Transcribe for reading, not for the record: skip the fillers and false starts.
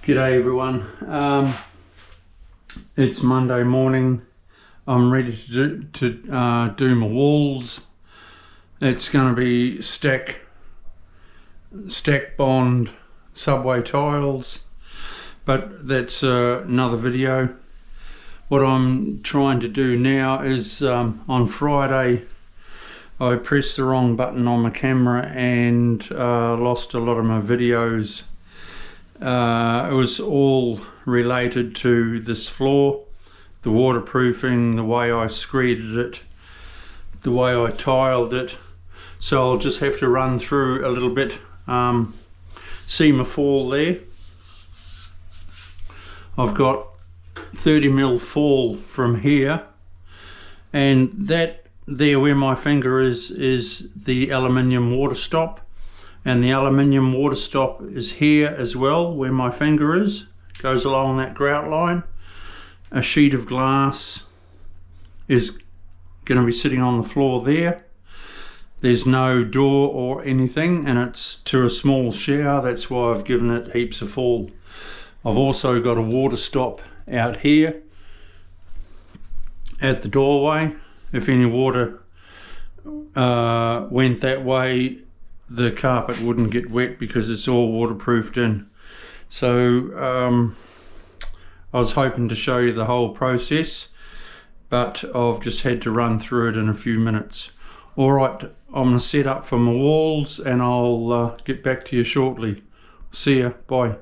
G'day everyone. It's Monday morning. I'm ready to do my walls. It's going to be stack bond subway tiles, but that's another video. What I'm trying to do now is on Friday I pressed the wrong button on my camera and lost a lot of my videos. It was all related to this floor, the waterproofing, the way I screeded it, the way I tiled it. So I'll just have to run through a little bit. See my fall there? I've got 30mm fall from here, and that there where my finger is the aluminium water stop. And the aluminium water stop is here as well, where my finger is. Goes along that grout line. A sheet of glass is going to be sitting on the floor there. There's no door or anything, and it's to a small shower. That's why I've given it heaps of fall. I've also got a water stop out here at the doorway. If any water went that way, the carpet wouldn't get wet because it's all waterproofed in. So I was hoping to show you the whole process, but I've just had to run through it in a few minutes. Alright, I'm going to set up for my walls and I'll get back to you shortly. See ya, bye.